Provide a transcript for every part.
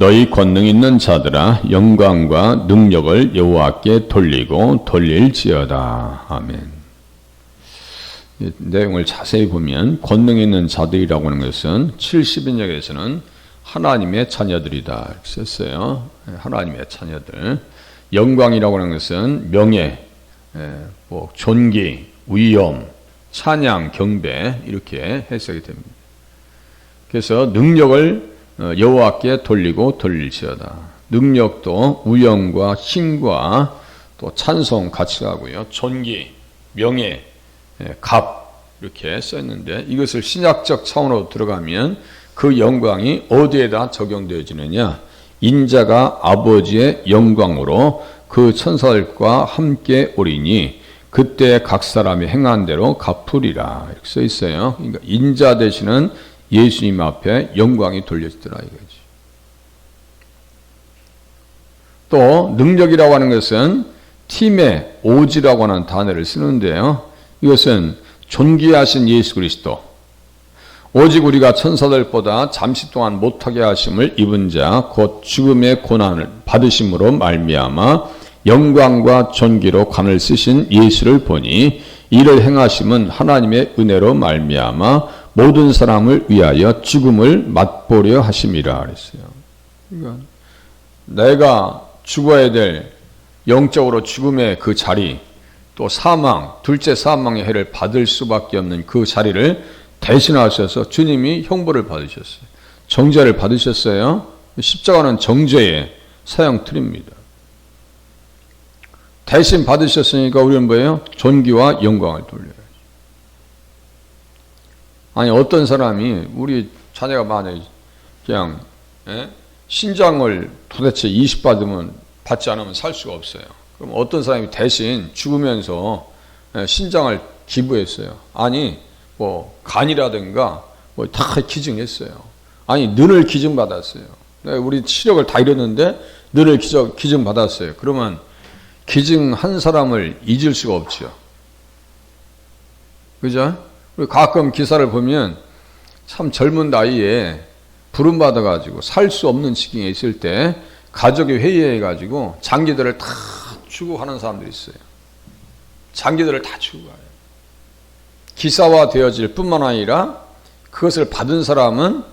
너희 권능 있는 자들아 영광과 능력을 여호와께 돌리고 돌릴지어다. 아멘. 내용을 자세히 보면 권능 있는 자들이라고 하는 것은 70인역에서는 하나님의 자녀들이다 이렇게 썼어요. 하나님의 자녀들. 영광이라고 하는 것은 명예, 존귀, 위엄, 찬양, 경배 이렇게 해석이 됩니다. 그래서 능력을 여호와께 돌리고 돌릴지어다. 능력도 위엄과 힘과 또 찬송 같이 가고요. 존귀, 명예, 값 이렇게 써있는데 이것을 신약적 차원으로 들어가면 그 영광이 어디에다 적용되어지느냐? 인자가 아버지의 영광으로 그 천사들과 함께 오리니 그때 각 사람이 행한 대로 갚으리라 이렇게 써 있어요. 그러니까 인자 되시는 예수님 앞에 영광이 돌려지더라 이거지. 또 능력이라고 하는 것은 팀의 오지라고 하는 단어를 쓰는데요. 이것은 존귀하신 예수 그리스도, 오직 우리가 천사들보다 잠시 동안 못하게 하심을 입은 자 곧 죽음의 고난을 받으심으로 말미암아 영광과 존귀로 관을 쓰신 예수를 보니 이를 행하심은 하나님의 은혜로 말미암아 모든 사람을 위하여 죽음을 맛보려 하심이라 그랬어요. 그러니까 내가 죽어야 될 영적으로 죽음의 그 자리, 또 사망, 둘째 사망의 해를 받을 수밖에 없는 그 자리를 대신하셔서 주님이 형벌을 받으셨어요. 정죄를 받으셨어요. 십자가는 정죄의 사형틀입니다. 대신 받으셨으니까 우리는 뭐예요? 존귀와 영광을 돌려야죠. 아니 어떤 사람이 우리 자녀가 만약에 그냥 신장을 도대체 20 받지 않으면 살 수가 없어요. 그럼 어떤 사람이 대신 죽으면서 신장을 기부했어요. 아니 뭐 간이라든가 뭐 다 기증했어요. 아니 눈을 기증받았어요. 우리 시력을 다 잃었는데 눈을 기증받았어요. 그러면 기증한 사람을 잊을 수가 없죠. 그죠? 가끔 기사를 보면 참 젊은 나이에 부름받아가지고 살 수 없는 지경에 있을 때 가족이 회의해가지고 장기들을 다 주고 하는 사람들이 있어요. 장기들을 다 주고 가요. 기사화 되어질 뿐만 아니라 그것을 받은 사람은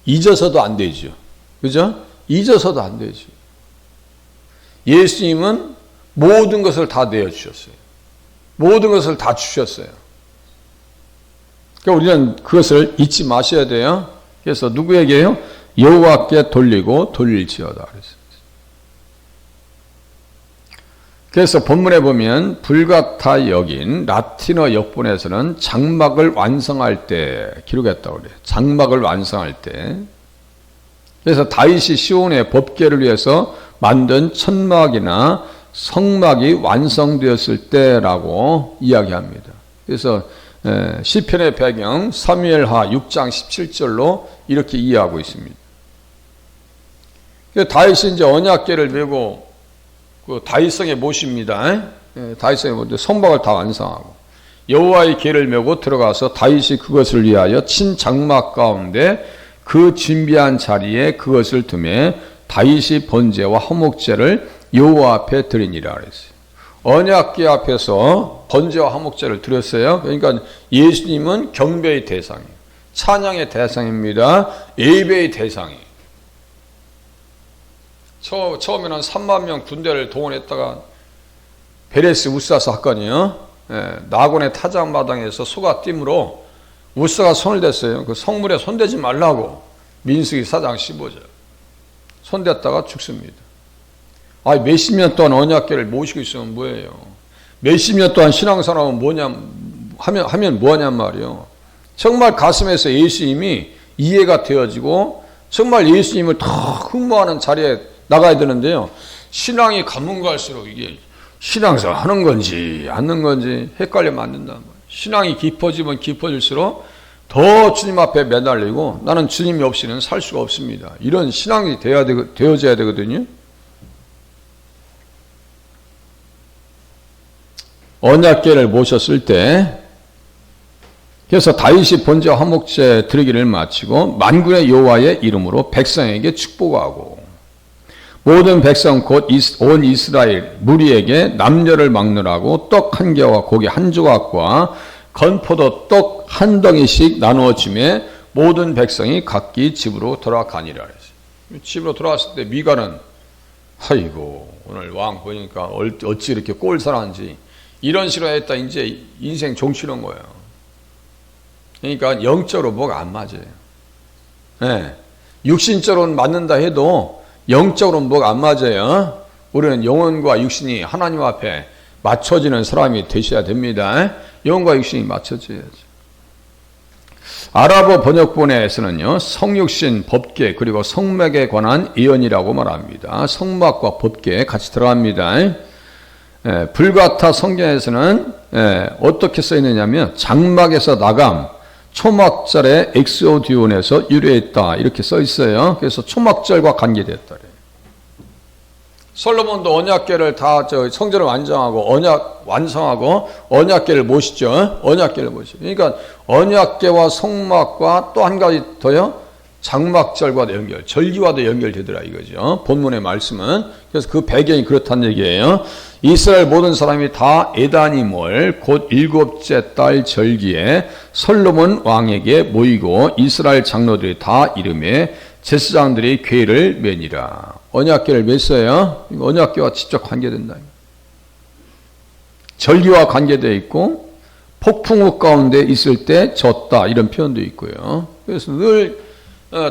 잊어서도 안 되죠. 그죠? 잊어서도 안 되죠. 예수님은 모든 것을 다 내어주셨어요. 모든 것을 다 주셨어요. 그러니까 우리는 그것을 잊지 마셔야 돼요. 그래서 누구에게요? 여호와께 돌리고 돌릴지어다 그랬어요. 그래서 본문에 보면 불같아 여긴 라틴어 역본에서는 장막을 완성할 때 기록했다고 그래요. 장막을 완성할 때. 그래서 다윗이 시온의 법궤를 위해서 만든 천막이나 성막이 완성되었을 때라고 이야기합니다. 그래서 시편의 배경 사무엘하 6장 17절로 이렇게 이해하고 있습니다. 다윗이 이제 언약궤를 메고 그 다윗성에 모십니다. 다윗성에 모시고 성막을 다 완성하고 여호와의 궤를 메고 들어가서 다윗이 그것을 위하여 친 장막 가운데 그 준비한 자리에 그것을 두매 다윗이 번제와 화목제를 여호와 앞에 드리니라 그랬어요. 언약궤 앞에서 번제와 화목제를 드렸어요. 그러니까 예수님은 경배의 대상이에요. 찬양의 대상입니다. 예배의 대상이에요. 처음에는 3만 명 군대를 동원했다가 베레스 우사 사건이요. 나곤의 타작마당에서 소가 띠므로 우사가 손을 댔어요. 그 성물에 손대지 말라고. 민수기 4장 15절. 손댔다가 죽습니다. 몇십 년 동안 언약궤를 모시고 있으면 뭐예요? 몇십 년 동안 신앙생활하면 뭐냐 하면 뭐하냔 말이에요. 정말 가슴에서 예수님이 이해가 되어지고 정말 예수님을 더 흠모하는 자리에 나가야 되는데요. 신앙이 가면 갈수록 이게 신앙생활 하는 건지 않는 건지 헷갈리면 안 된단 말이에요. 신앙이 깊어지면 깊어질수록 더 주님 앞에 매달리고 나는 주님이 없이는 살 수가 없습니다. 이런 신앙이 되어져야 되거든요. 언약궤를 모셨을 때 그래서 다윗이 번제와 화목제 드리기를 마치고 만군의 여호와의 이름으로 백성에게 축복하고 모든 백성 곧 온 이스라엘 무리에게 남녀를 막느라고 떡 한 개와 고기 한 조각과 건포도 떡 한 덩이씩 나누어 주매 모든 백성이 각기 집으로 돌아가니라 그랬어요. 집으로 돌아왔을 때 미가는 아이고 오늘 왕 보니까 어찌 이렇게 꼴사한지 이런 식으로 했다 이제 인생 종치는 거예요. 그러니까 영적으로 뭐가 안 맞아요. 네. 육신적으로는 맞는다 해도 영적으로는 뭐가 안 맞아요. 우리는 영혼과 육신이 하나님 앞에 맞춰지는 사람이 되셔야 됩니다. 영혼과 육신이 맞춰져야죠. 아랍어 번역본에서는요, 성육신, 법계, 그리고 성맥에 관한 예언이라고 말합니다. 성막과 법계 같이 들어갑니다. 불가타 성경에서는 어떻게 써 있느냐면 장막에서 나감, 초막절의 엑소디온에서 유래했다 이렇게 써 있어요. 그래서 초막절과 관계됐다. 솔로몬도 언약궤를 다 성전을 완성하고 언약궤를 모시죠. 언약궤를 모시죠. 그러니까 언약궤와 성막과 또 한 가지 더요. 장막절과도 연결, 절기와도 연결되더라 이거죠. 본문의 말씀은. 그래서 그 배경이 그렇다는 얘기예요. 이스라엘 모든 사람이 다 에다니몰 곧 7째 달 절기에 솔로몬 왕에게 모이고 이스라엘 장로들이 다 이름에 제사장들이 궤를 매니라. 언약궤를 맸어요. 언약궤와 직접 관계된다. 절기와 관계되어 있고 폭풍우 가운데 있을 때 졌다 이런 표현도 있고요. 그래서 늘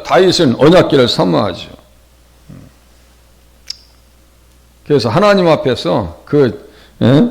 다윗은 언약궤를 사모하죠. 그래서 하나님 앞에서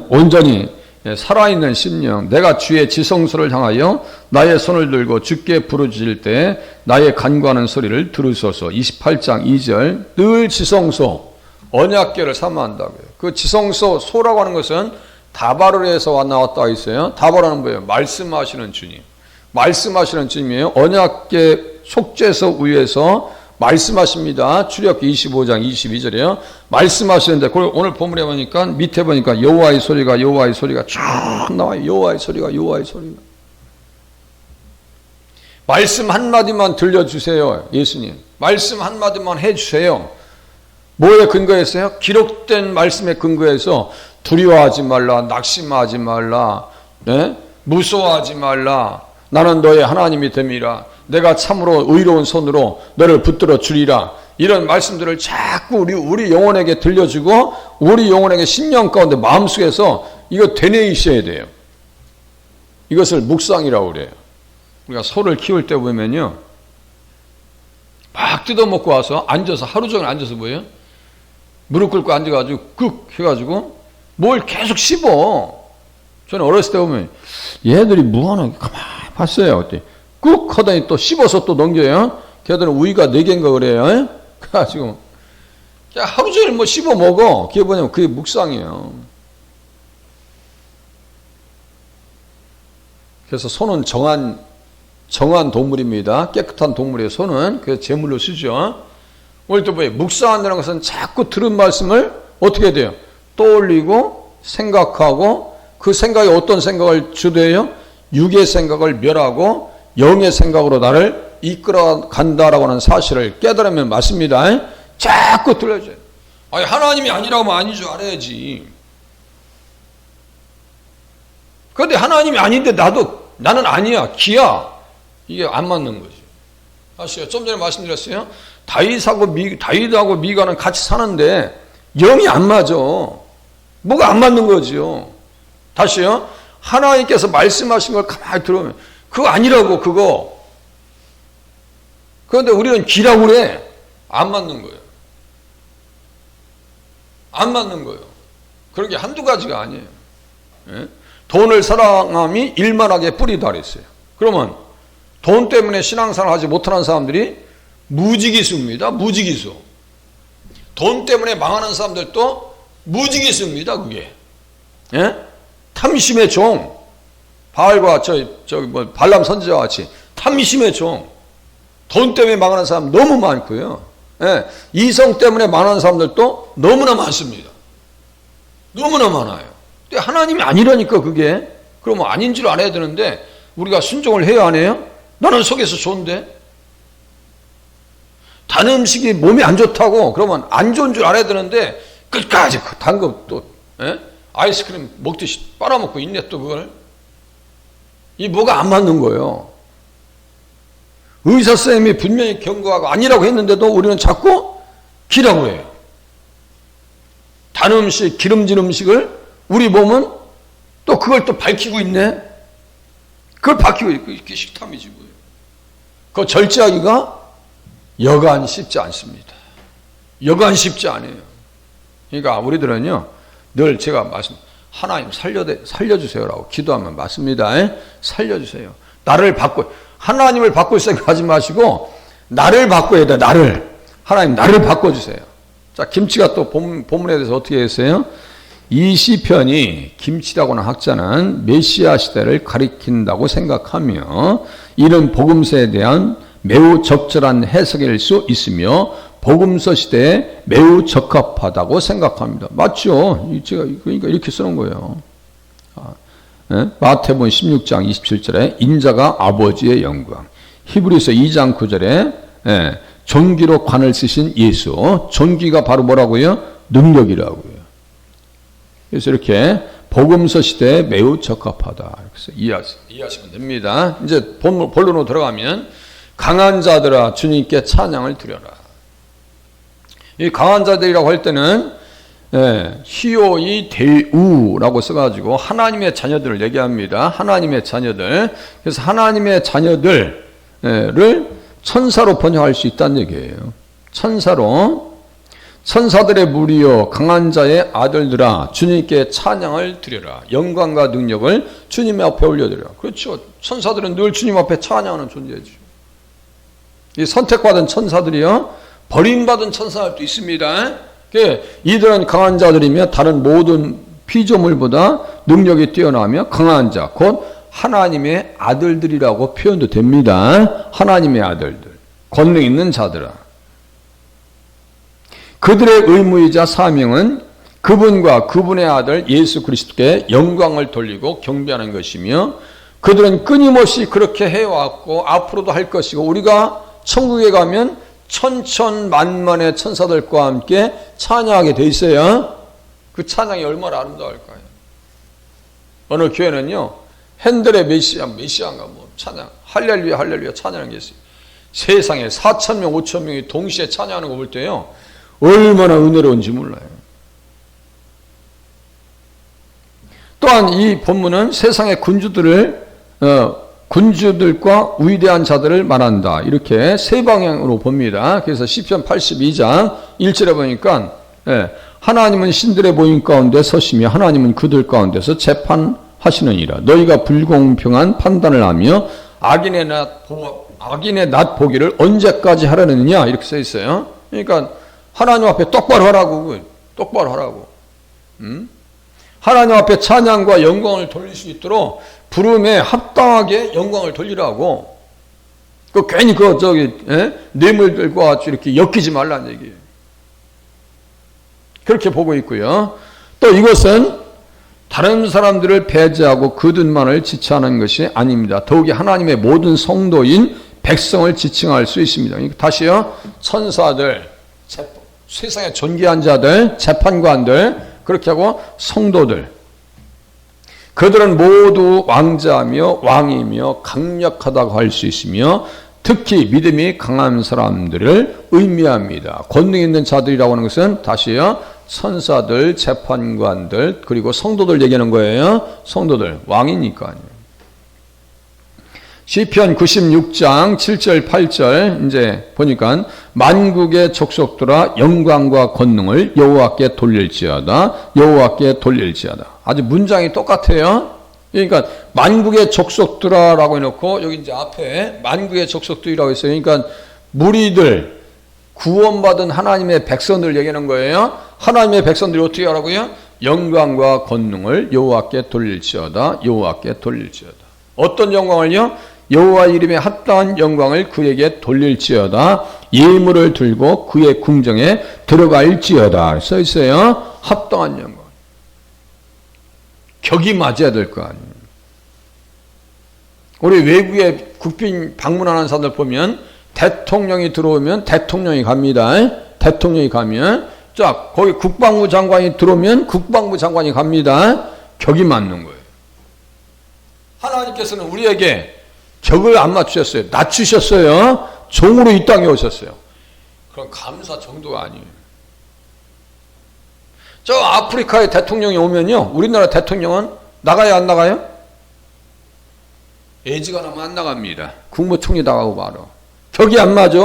온전히 살아있는 심령, 내가 주의 지성소를 향하여 나의 손을 들고 주께 부르짖을 때 나의 간구하는 소리를 들으소서. 28장 2절 늘 지성소, 언약궤를 사모한다고요. 그 지성소, 소라고 하는 것은 다바르에서 나왔다고 있어요. 다바르는 뭐예요? 말씀하시는 주님. 말씀하시는 주님이에요. 언약궤 속죄소 위에서 말씀하십니다. 출애굽기 25장 22절이에요. 말씀하시는데 오늘 본문에 보니까 밑에 보니까 여호와의 소리가 쫙 나와요. 여호와의 소리가 말씀 한마디만 들려주세요. 예수님 말씀 한마디만 해주세요. 뭐에 근거했어요? 기록된 말씀에 근거해서 두려워하지 말라, 낙심하지 말라, 무서워하지 말라, 나는 너의 하나님이 됨이라, 내가 참으로 의로운 손으로 너를 붙들어 주리라. 이런 말씀들을 자꾸 우리 영혼에게 들려주고 우리 영혼에게 심령 가운데 마음속에서 이거 되뇌이셔야 돼요. 이것을 묵상이라고 그래요. 우리가 소를 키울 때 보면요, 막 뜯어먹고 와서 앉아서 하루 종일 앉아서 뭐예요? 무릎 꿇고 앉아가지고 끄 해가지고 뭘 계속 씹어. 저는 어렸을 때 보면 얘들이 뭐하나 가만히 봤어요. 어때? 꾹 하더니 또 씹어서 또 넘겨요. 걔들은 우위가 4개인가 그래요. 그래가지고 하루 종일 뭐 씹어 먹어. 그게 뭐냐면 그게 묵상이에요. 그래서 소는 정한 동물입니다. 깨끗한 동물이에요. 소는. 그래서 제물로 쓰죠. 오늘 또 뭐예요? 묵상한다는 것은 자꾸 들은 말씀을 어떻게 해야 돼요? 떠올리고 생각하고 그 생각이 어떤 생각을 주도해요? 육의 생각을 멸하고 영의 생각으로 나를 이끌어 간다라고 하는 사실을 깨달으면 맞습니다. 자꾸 들려줘요. 아니, 하나님이 아니라고 하면 아닌 줄 알아야지. 그런데 하나님이 아닌데 나는 아니야. 기야. 이게 안 맞는 거지. 아시죠? 좀 전에 말씀드렸어요. 다윗하고 미가는 같이 사는데 영이 안 맞아. 뭐가 안 맞는 거지요. 다시요. 하나님께서 말씀하신 걸 가만히 들으면 그거 아니라고 그거. 그런데 우리는 기라고 그래. 안 맞는 거예요. 안 맞는 거예요. 그런 게 한두 가지가 아니에요. 예? 돈을 사랑함이 일만하게 뿌리다 그랬어요. 그러면 돈 때문에 신앙생활 하지 못하는 사람들이 무지기수입니다. 무지기수. 돈 때문에 망하는 사람들도 무지기수입니다. 그게. 예? 탐심의 종. 바알과 발람 선지자와 같이 탐심의 종. 돈 때문에 망하는 사람 너무 많고요. 예, 이성 때문에 망하는 사람들도 너무나 많습니다. 너무나 많아요. 근데 하나님이 아니라니까 그게. 그러면 아닌 줄 알아야 되는데 우리가 순종을 해야 안 해요? 나는 속에서 좋은데. 단 음식이 몸에 안 좋다고 그러면 안 좋은 줄 알아야 되는데 끝까지 단 거 또 아이스크림 먹듯이 빨아먹고 있네 또 그걸. 이 뭐가 안 맞는 거예요. 의사 선생님이 분명히 경고하고 아니라고 했는데도 우리는 자꾸 기라고 해요. 단 음식, 기름진 음식을 우리 몸은 또 그걸 또 밝히고 있네. 그걸 밝히고 있고 이게 식탐이지 뭐예요. 그거 절제하기가 여간 쉽지 않습니다. 여간 쉽지 않아요. 그러니까 우리들은요 늘 제가 하나님 살려주세요라고 기도하면 맞습니다. 살려주세요. 나를 바꿔. 하나님을 바꿀 생각하지 마시고 나를 바꿔야 돼. 나를. 하나님 나를 바꿔주세요. 자, 김치가 또 본문에 대해서 어떻게 했어요? 이 시편이 김치라고는 학자는 메시아 시대를 가리킨다고 생각하며 이는 복음서에 대한 매우 적절한 해석일 수 있으며 복음서 시대에 매우 적합하다고 생각합니다. 맞죠? 제가 그러니까 이렇게 쓰는 거예요. 마태복음 16장 27절에 인자가 아버지의 영광, 히브리서 2장 9절에 존귀로 관을 쓰신 예수, 존귀가 바로 뭐라고요? 능력이라고요. 그래서 이렇게 복음서 시대에 매우 적합하다. 이렇게 이해하시면 됩니다. 이제 본론으로 들어가면 강한 자들아 주님께 찬양을 드려라. 이 강한 자들이라고 할 때는 히오이 대우라고 써가지고 하나님의 자녀들을 얘기합니다. 하나님의 자녀들. 그래서 하나님의 자녀들을 천사로 번역할 수 있다는 얘기예요. 천사로. 천사들의 무리여 강한 자의 아들들아 주님께 찬양을 드려라. 영광과 능력을 주님 앞에 올려드려라. 그렇죠. 천사들은 늘 주님 앞에 찬양하는 존재죠. 이 선택받은 천사들이요 버림받은 천사들도 있습니다. 이들은 강한 자들이며 다른 모든 피조물보다 능력이 뛰어나며 강한 자, 곧 하나님의 아들들이라고 표현도 됩니다. 하나님의 아들들, 권능 있는 자들아. 그들의 의무이자 사명은 그분과 그분의 아들 예수 그리스도께 영광을 돌리고 경배하는 것이며 그들은 끊임없이 그렇게 해왔고 앞으로도 할 것이고 우리가 천국에 가면 천천만만의 천사들과 함께 찬양하게 돼 있어요. 그 찬양이 얼마나 아름다울까요? 어느 교회는요 핸델의 메시아인가 뭐 찬양 할렐루야 할렐루야 찬양하는 게 있어요. 세상에 4,000명 5,000명이 동시에 찬양하는 거 볼 때요 얼마나 은혜로운지 몰라요. 또한 이 본문은 세상의 군주들과 위대한 자들을 말한다. 이렇게 세 방향으로 봅니다. 그래서 시편 82장 1절에 보니까 하나님은 신들의 모임 가운데 서시며 하나님은 그들 가운데서 재판하시느니라. 너희가 불공평한 판단을 하며 악인의 낫 보기를 언제까지 하려느냐 이렇게 써 있어요. 그러니까 하나님 앞에 똑바로 하라고. 똑바로 하라고. 하나님 앞에 찬양과 영광을 돌릴 수 있도록 부름에 합당하게 영광을 돌리라고. 괜히 뇌물들과 이렇게 엮이지 말라는 얘기예요. 그렇게 보고 있고요. 또 이것은 다른 사람들을 배제하고 그들만을 지칭하는 것이 아닙니다. 더욱이 하나님의 모든 성도인 백성을 지칭할 수 있습니다. 다시요. 천사들, 세상의 존귀한 자들, 재판관들, 그렇게 하고 성도들. 그들은 모두 왕자며 왕이며 강력하다고 할 수 있으며 특히 믿음이 강한 사람들을 의미합니다. 권능 있는 자들이라고 하는 것은 다시요. 천사들, 재판관들, 그리고 성도들 얘기하는 거예요. 성도들, 왕이니까요. 시편 96장 7절 8절 이제 보니까 만국의 족속들아 영광과 권능을 여호와께 돌릴지어다. 여호와께 돌릴지어다. 아주 문장이 똑같아요. 그러니까 만국의 족속들아라고 해놓고 여기 이제 앞에 만국의 족속들이라고 했어요. 그러니까 무리들 구원받은 하나님의 백성들 얘기하는 거예요. 하나님의 백성들이 어떻게 하라고요? 영광과 권능을 여호와께 돌릴지어다. 여호와께 돌릴지어다. 어떤 영광을요? 여호와 이름에 합당한 영광을 그에게 돌릴지어다. 예물을 들고 그의 궁정에 들어갈지어다. 써 있어요. 합당한 영광. 격이 맞아야 될 거 아니에요. 우리 외국에 국빈 방문하는 사람들 보면 대통령이 들어오면 대통령이 갑니다. 대통령이 가면 자 거기 국방부 장관이 들어오면 국방부 장관이 갑니다. 격이 맞는 거예요. 하나님께서는 우리에게 격을 안 맞추셨어요. 낮추셨어요. 종으로 이 땅에 오셨어요. 그럼 감사 정도가 아니에요. 저 아프리카의 대통령이 오면요. 우리나라 대통령은 나가야 안 나가요? 애지가 나면 안 나갑니다. 국무총리 나가고 말어. 격이 안 맞아.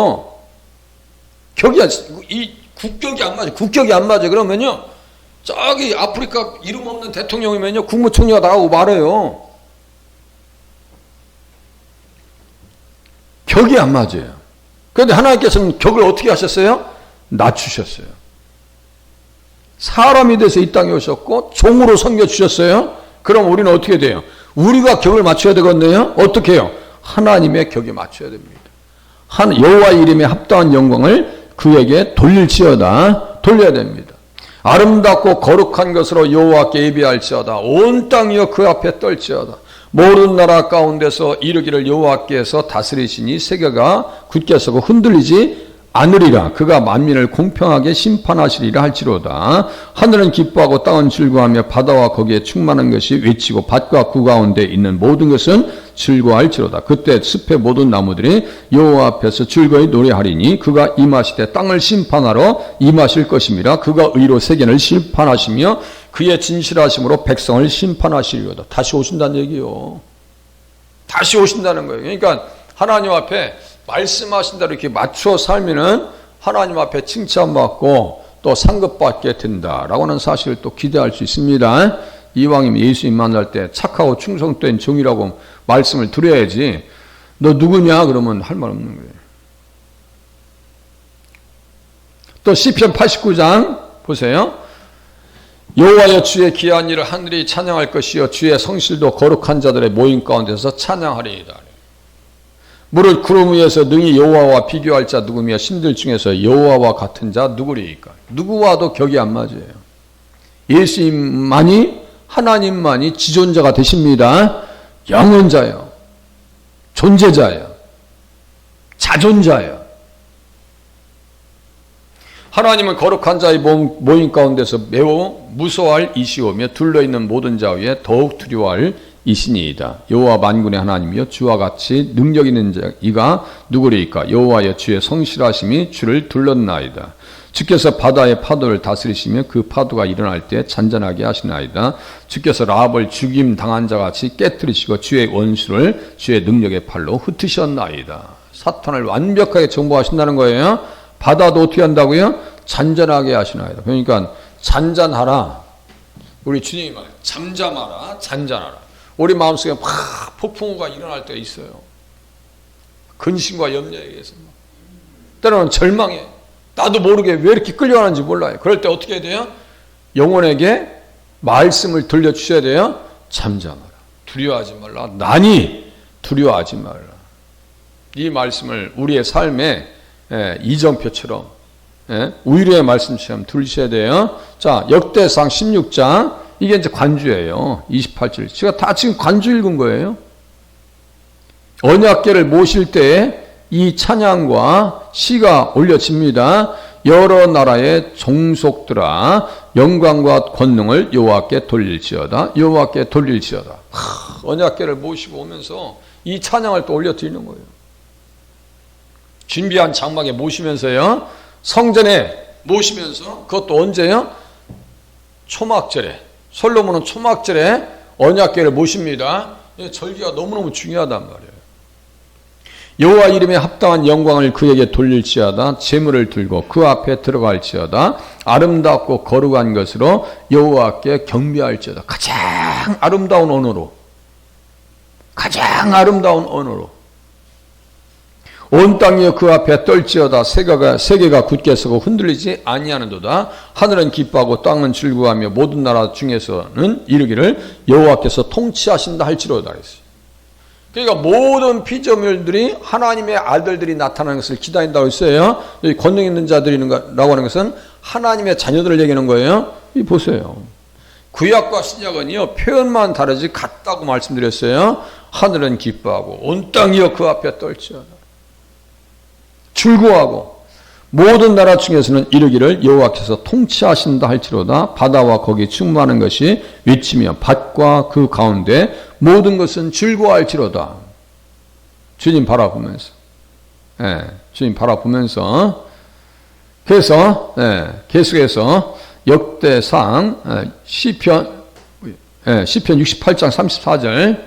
이 국격이 안 맞아. 국격이 안 맞아. 그러면요. 저기 아프리카 이름 없는 대통령이면요. 국무총리가 나가고 말아요. 격이 안 맞아요. 그런데 하나님께서는 격을 어떻게 하셨어요? 낮추셨어요. 사람이 돼서 이 땅에 오셨고 종으로 섬겨주셨어요. 그럼 우리는 어떻게 돼요? 우리가 격을 맞춰야 되겠네요. 어떻게 해요? 하나님의 격에 맞춰야 됩니다. 여호와 이름에 합당한 영광을 그에게 돌릴지어다. 돌려야 됩니다. 아름답고 거룩한 것으로 여호와께 예배할지어다. 온 땅이여 그 앞에 떨지어다. 모든 나라 가운데서 이르기를 여호와께서 다스리시니 세계가 굳게 서고 흔들리지 않으리라. 그가 만민을 공평하게 심판하시리라 할지로다. 하늘은 기뻐하고 땅은 즐거워하며 바다와 거기에 충만한 것이 외치고 밭과 그 가운데 있는 모든 것은 즐거워할지로다. 그때 숲의 모든 나무들이 여호와 앞에서 즐거이 노래하리니 그가 임하시되 땅을 심판하러 임하실 것임이라. 그가 의로 세계를 심판하시며 그의 진실하심으로 백성을 심판하시리로다. 다시 오신다는 얘기요. 다시 오신다는 거예요. 그러니까 하나님 앞에 말씀하신 대로 이렇게 맞춰 살면은 하나님 앞에 칭찬받고 또 상급받게 된다라고 하는 사실을 또 기대할 수 있습니다. 이왕이면 예수님 만날 때 착하고 충성된 종이라고 말씀을 드려야지 너 누구냐 그러면 할 말 없는 거예요. 또 시편 89장 보세요. 여호와여 주의 기한 일을 하늘이 찬양할 것이요 주의 성실도 거룩한 자들의 모임 가운데서 찬양하리이다. 무릇 구름 위에서 능히 여호와와 비교할 자 누구며 신들 중에서 여호와와 같은 자 누구리이까. 누구와도 격이 안 맞아요. 예수님만이 하나님만이 지존자가 되십니다. 영원자예요. 존재자예요. 자존자예요. 하나님은 거룩한 자의 모임 가운데서 매우 무서워할 이시오며 둘러있는 모든 자 위에 더욱 두려워할 이시니이다. 여호와 만군의 하나님이여 주와 같이 능력 있는 자 이가 누구리이까. 여호와여 주의 성실하심이 주를 둘렀나이다. 주께서 바다의 파도를 다스리시며 그 파도가 일어날 때 잔잔하게 하시나이다. 주께서 라합을 죽임 당한 자같이 깨뜨리시고 주의 원수를 주의 능력의 팔로 흩으셨나이다. 사탄을 완벽하게 정복하신다는 거예요. 바다도 어떻게 한다고요? 잔잔하게 하시나이다. 그러니까 잔잔하라. 우리 주님이 말해요. 잠잠하라. 잔잔하라. 우리 마음속에 막 폭풍우가 일어날 때가 있어요. 근심과 염려에 의해서. 때로는 절망해. 나도 모르게 왜 이렇게 끌려가는지 몰라요. 그럴 때 어떻게 해야 돼요? 영혼에게 말씀을 들려주셔야 돼요. 잠잠하라. 두려워하지 말라. 나니 두려워하지 말라. 이 말씀을 우리의 삶에 이정표처럼 우유의 말씀처럼 들으셔야 돼요. 자, 역대상 16장 이게 이제 관주예요. 28절. 제가 다 지금 관주 읽은 거예요. 언약궤를 모실 때 이 찬양과 시가 올려집니다. 여러 나라의 종속들아 영광과 권능을 여호와께 돌릴지어다. 여호와께 돌릴지어다. 언약궤를 모시고 오면서 이 찬양을 또 올려드리는 거예요. 준비한 장막에 모시면서요. 성전에 모시면서 그것도 언제요? 초막절에. 솔로몬은 초막절에 언약궤를 모십니다. 절기가 너무너무 중요하단 말이에요. 여호와 이름에 합당한 영광을 그에게 돌릴지어다. 제물을 들고 그 앞에 들어갈지어다. 아름답고 거룩한 것으로 여호와께 경배할지어다. 가장 아름다운 언어로. 가장 아름다운 언어로. 온 땅이여 그 앞에 떨지어다. 세계가 굳게 서고 흔들리지 아니하는도다. 하늘은 기뻐하고 땅은 즐거워하며 모든 나라 중에서는 이르기를 여호와께서 통치하신다 할지로다. 그러니까 모든 피조물들이 하나님의 아들들이 나타나는 것을 기다린다고 했어요. 여기 권능 있는 자들이라고 하는 것은 하나님의 자녀들을 얘기하는 거예요. 이 보세요. 구약과 신약은요 표현만 다르지 같다고 말씀드렸어요. 하늘은 기뻐하고 온 땅이여 그 앞에 떨지어다. 즐거워하고 모든 나라 중에서는 이르기를 여호와께서 통치하신다 할지로다. 바다와 거기 충만한 것이 외치며 밭과 그 가운데 모든 것은 즐거워할지로다. 주님 바라보면서, 주님 바라보면서. 그래서 계속해서 역대상 시편 68장 34절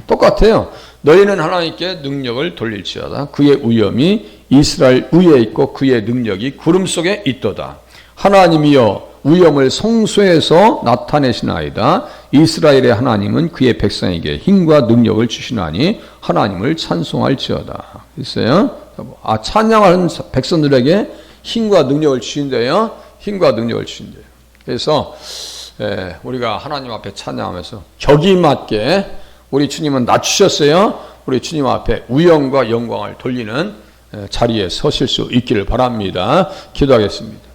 똑같아요. 너희는 하나님께 능력을 돌릴지어다. 그의 위엄이 이스라엘 위에 있고 그의 능력이 구름 속에 있도다. 하나님이여 위엄을 성소에서 나타내시나이다. 이스라엘의 하나님은 그의 백성에게 힘과 능력을 주시나니 하나님을 찬송할지어다. 있어요. 찬양하는 백성들에게 힘과 능력을 주신대요. 힘과 능력을 주신대요. 그래서 우리가 하나님 앞에 찬양하면서 격이 맞게 우리 주님은 낮추셨어요. 우리 주님 앞에 위엄과 영광을 돌리는 자리에 서실 수 있기를 바랍니다. 기도하겠습니다.